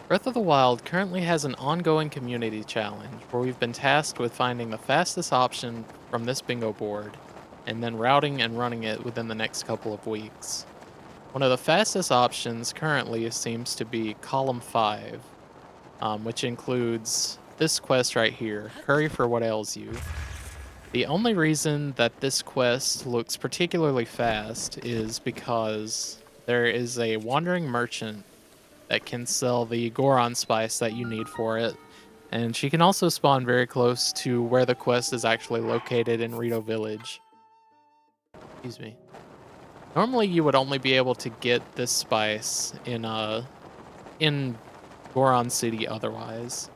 Breath of the Wild currently has an ongoing community challenge where we've been tasked with finding the fastest option from this bingo board and then routing and running it within the next couple of weeks. One of the fastest options currently seems to be Column 5, which includes this quest right here, Curry for What Ails You. The only reason that this quest looks particularly fast is because there is a wandering merchant that can sell the Goron spice that you need for it. And she can also spawn very close to where the quest is actually located in Rito Village. Excuse me. Normally you would only be able to get this spice in Goron City otherwise.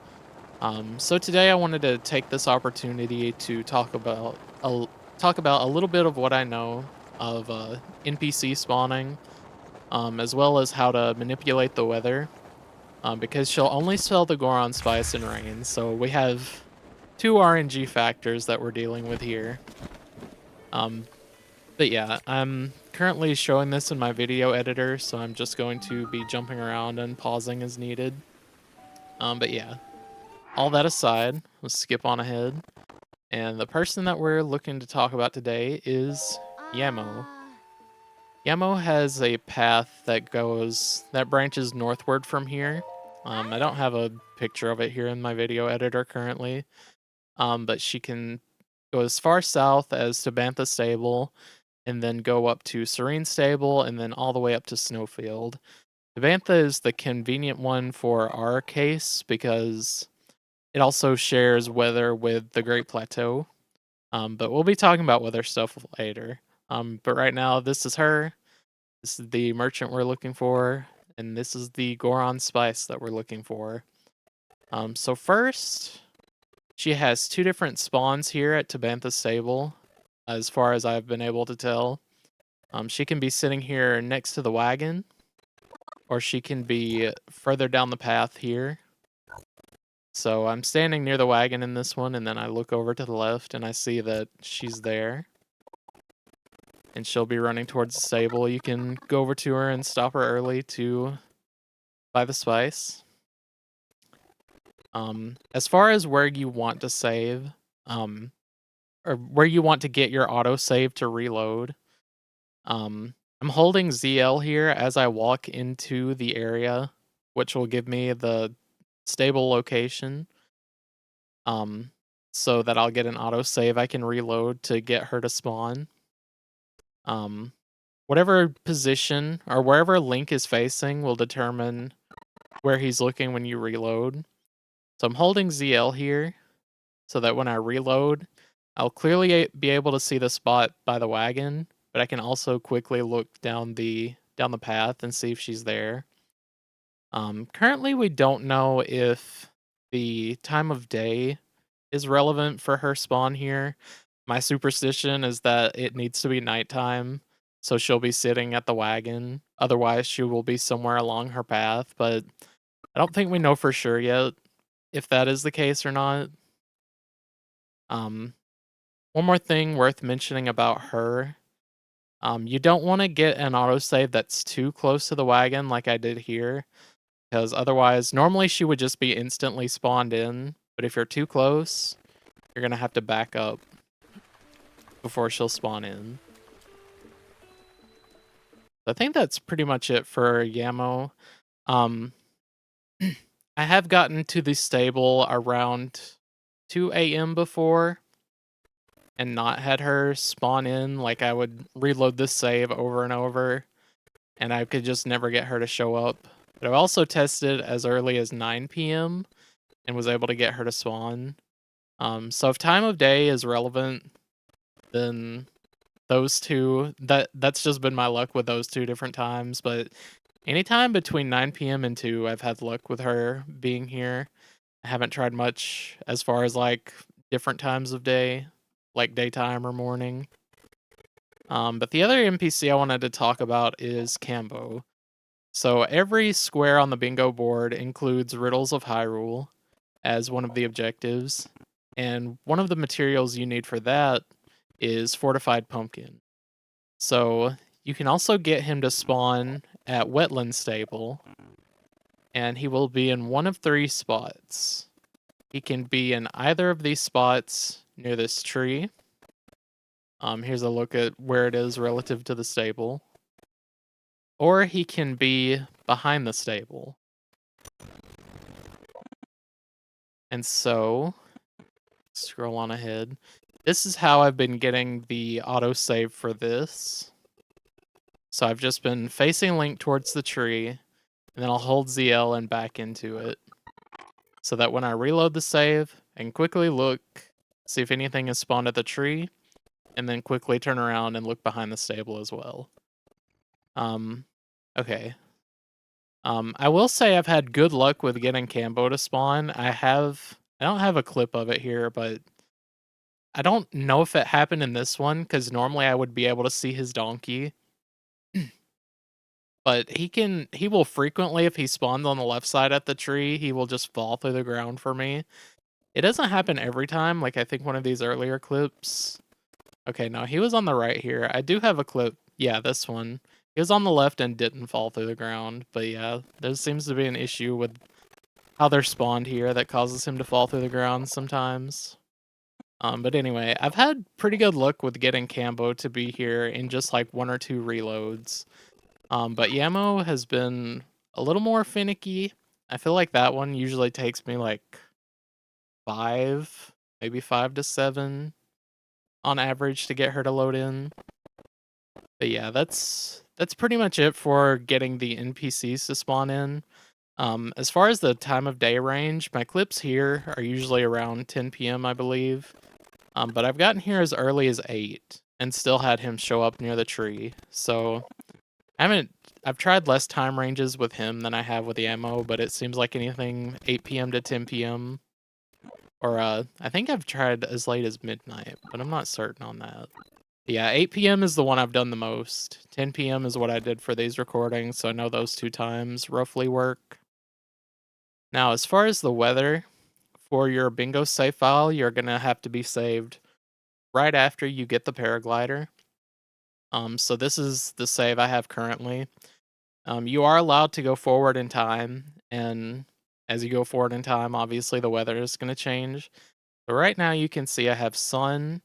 So today I wanted to take this opportunity to talk about a little bit of what I know of NPC spawning, as well as how to manipulate the weather. Because she'll only sell the Goron Spice in rain, so we have two RNG factors that we're dealing with here. Um, but yeah, I'm currently showing this in my video editor, so I'm just going to be jumping around and pausing as needed. But yeah, all that aside, let's skip on ahead. And the person that we're looking to talk about today is Yamo. Yamo has a path that branches northward from here. I don't have a picture of it here in my video editor currently, but she can go as far south as to Bantha Stable, and then go up to Serene Stable, and then all the way up to Snowfield. Bantha is the convenient one for our case because it also shares weather with the Great Plateau. But we'll be talking about weather stuff later. But right now, this is her. This is the merchant we're looking for, and this is the Goron spice that we're looking for. So first, she has two different spawns here at Tabantha Stable, as far as I've been able to tell. She can be sitting here next to the wagon, or she can be further down the path here. So I'm standing near the wagon in this one, and then I look over to the left, and I see that she's there. And she'll be running towards the stable. You can go over to her and stop her early to buy the spice. As far as where you want to save, or where you want to get your autosave to reload, I'm holding ZL here as I walk into the area, which will give me the stable location. So that I'll get an autosave I can reload to get her to spawn. Whatever position or wherever Link is facing will determine where he's looking when you reload. So I'm holding ZL here so that when I reload, I'll clearly be able to see the spot by the wagon, but I can also quickly look down the path and see if she's there. Currently we don't know if the time of day is relevant for her spawn here. My superstition is that it needs to be nighttime, so she'll be sitting at the wagon. Otherwise, she will be somewhere along her path, but I don't think we know for sure yet if that is the case or not. Um, One more thing worth mentioning about her. You don't want to get an autosave that's too close to the wagon like I did here, because otherwise, normally she would just be instantly spawned in, but if you're too close, you're going to have to back up before she'll spawn in. I think that's pretty much it for Yamo. Um, I have gotten to the stable around 2 a.m. before and not had her spawn in. Like, I would reload this save over and over, and I could just never get her to show up. But I've also tested as early as 9 p.m. and was able to get her to spawn. So if time of day is relevant, then those two, that's just been my luck with those two different times. But anytime between 9 p.m. and 2, I've had luck with her being here. I haven't tried much as far as like different times of day, like daytime or morning. But the other NPC I wanted to talk about is Cambo. So every square on the bingo board includes Riddles of Hyrule as one of the objectives. And one of the materials you need for that is Fortified Pumpkin. So you can also get him to spawn at Wetland Stable. and he will be in one of 3 spots. He can be in either of these spots near this tree. Here's a look at where it is relative to the stable. Or he can be behind the stable. And so, scroll on ahead. This is how I've been getting the autosave for this. So I've just been facing Link towards the tree, and then I'll hold ZL and back into it. So that when I reload the save, I can quickly look, see if anything has spawned at the tree, and then quickly turn around and look behind the stable as well. Okay. I will say I've had good luck with getting Cambo to spawn. I don't have a clip of it here, but I don't know if it happened in this one, because normally I would be able to see his donkey. But he will frequently, if he spawns on the left side at the tree, he will just fall through the ground for me. It doesn't happen every time, like I think one of these earlier clips. Okay, no, he was on the right here. I do have a clip. Yeah, this one. He was on the left and didn't fall through the ground. But yeah, there seems to be an issue with how they're spawned here that causes him to fall through the ground sometimes. But anyway, I've had pretty good luck with getting Cambo to be here in just like 1 or 2 reloads. But Yamo has been a little more finicky. I feel like that one usually takes me like 5, maybe 5 to 7 on average to get her to load in. But yeah, that's pretty much it for getting the NPCs to spawn in. As far as the time of day range, my clips here are usually around 10 p.m. I believe. But I've gotten here as early as 8 and still had him show up near the tree. So I've tried less time ranges with him than I have with the ammo, but it seems like anything 8 p.m. to 10 p.m. Or I think I've tried as late as midnight, but I'm not certain on that. Yeah, 8 p.m. is the one I've done the most. 10 p.m. is what I did for these recordings, so I know those 2 times roughly work. Now, as far as the weather, for your bingo save file, you're gonna have to be saved right after you get the paraglider. So this is the save I have currently. You are allowed to go forward in time, and as you go forward in time, obviously the weather is gonna change. But right now you can see I have sun,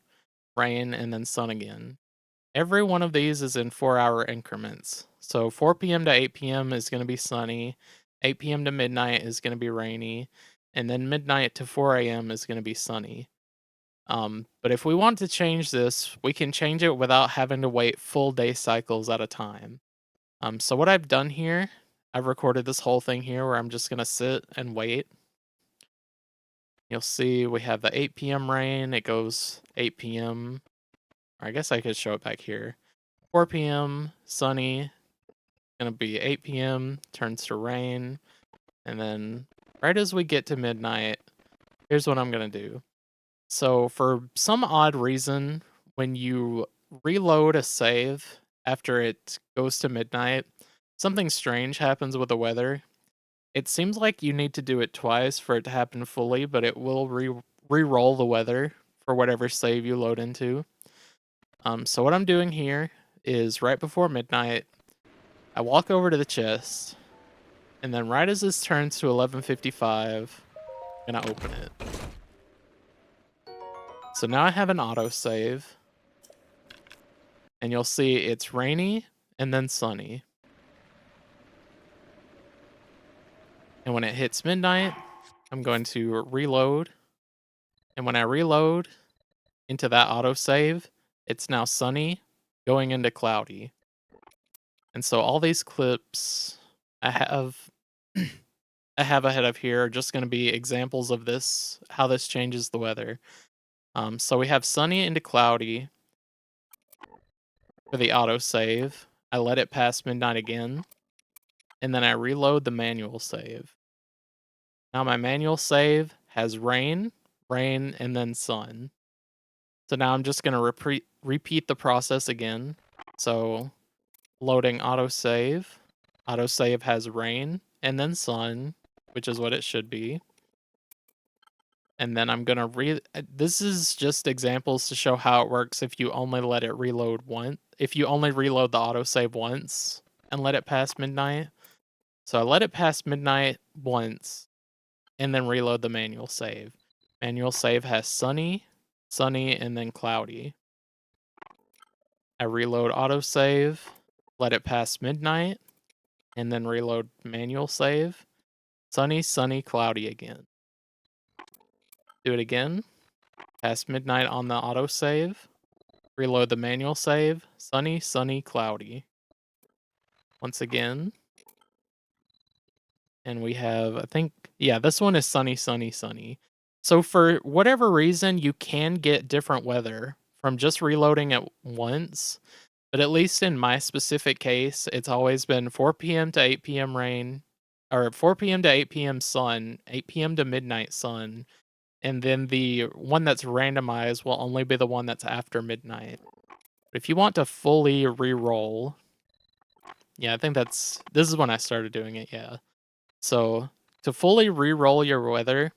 rain, and then sun again. Every one of these is in 4-hour increments. So 4 p.m. to 8 p.m. is going to be sunny, 8 p.m. to midnight is going to be rainy, and then midnight to 4 a.m. is going to be sunny. But if we want to change this, we can change it without having to wait full day cycles at a time. So what I've done here, I've recorded this whole thing here where I'm just going to sit and wait. You'll see we have the 8 p.m. rain, it goes 8 p.m. Or I guess I could show it back here. 4 p.m. sunny, gonna be 8 p.m. turns to rain, and then right as we get to midnight, here's what I'm gonna do. So for some odd reason, when you reload a save after it goes to midnight, something strange happens with the weather. It seems like you need to do it twice for it to happen fully, but it will re-roll the weather for whatever save you load into. So what I'm doing here is right before midnight, I walk over to the chest, and then right as this turns to 11:55, I'm gonna open it. So now I have an autosave, and you'll see it's rainy and then sunny. And when it hits midnight, I'm going to reload, and when I reload into that autosave, it's now sunny going into cloudy. And so all these clips I have I have ahead of here are just going to be examples of this, how this changes the weather. So we have sunny into cloudy for the autosave. I let it pass midnight again, and then I reload the manual save. Now my manual save has rain, rain, and then sun. So now I'm just going to repeat the process again. So loading autosave. Autosave has rain and then sun, which is what it should be. And then I'm gonna this is just examples to show how it works if you only let it reload once. If you only reload the autosave once and let it pass midnight. So I let it past midnight once and then reload the manual save. Manual save has sunny, sunny, and then cloudy. I reload autosave, let it pass midnight, and then reload manual save. Sunny, sunny, cloudy again. Do it again. Past midnight on the autosave. Reload the manual save. Sunny, sunny, cloudy. Once again. And we have, I think, yeah, this one is sunny, sunny, sunny. So for whatever reason, you can get different weather from just reloading it once. But at least in my specific case, it's always been 4 p.m. to 8 p.m. rain, or 4 p.m. to 8 p.m. sun, 8 p.m. to midnight sun, and then the one that's randomized will only be the one that's after midnight. But if you want to fully re-roll, yeah, I think this is when I started doing it, yeah. So to fully re-roll your weather,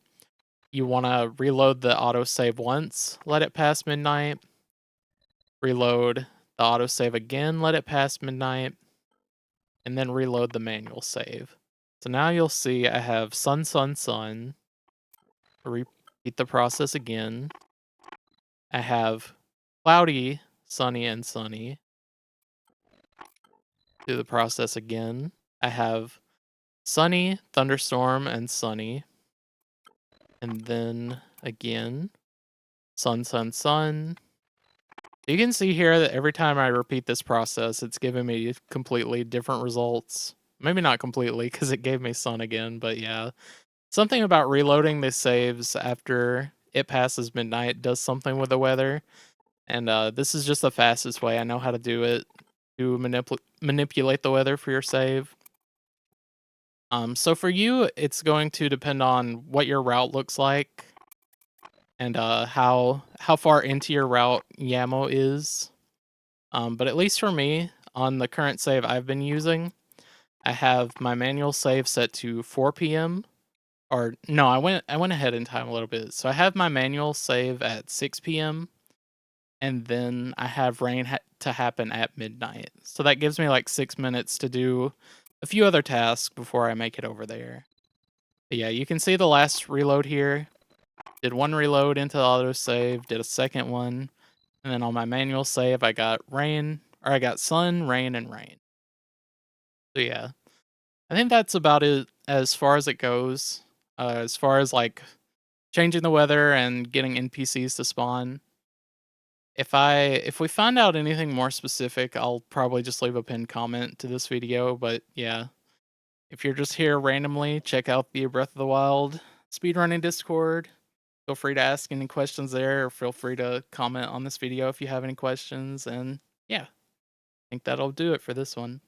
you want to reload the autosave once, let it pass midnight, reload the autosave again, let it pass midnight, and then reload the manual save. So now you'll see I have sun, sun, sun. Repeat the process again. I have cloudy, sunny, and sunny. Do the process again. I have sunny, thunderstorm, and sunny. And then again, sun, sun, sun. You can see here that every time I repeat this process, it's giving me completely different results. Maybe not completely, because it gave me sun again, but yeah. Something about reloading the saves after it passes midnight does something with the weather, and this is just the fastest way I know how to do it to manipulate the weather for your save. So for you, it's going to depend on what your route looks like and how far into your route YAML is. But at least for me, on the current save I've been using, I have my manual save set to 4 p.m. Or no, I went ahead in time a little bit. So I have my manual save at 6 p.m. and then I have rain to happen at midnight. So that gives me like 6 minutes to do a few other tasks before I make it over there. But yeah, you can see the last reload here. Did one reload into the autosave, did a second one, and then on my manual save I got rain, or I got sun, rain, and rain. So yeah, I think that's about it as far as it goes. As far as like changing the weather and getting NPCs to spawn. If we find out anything more specific, I'll probably just leave a pinned comment to this video, but yeah. If you're just here randomly, check out the Breath of the Wild speedrunning Discord. Feel free to ask any questions there, or feel free to comment on this video if you have any questions, and yeah, I think that'll do it for this one.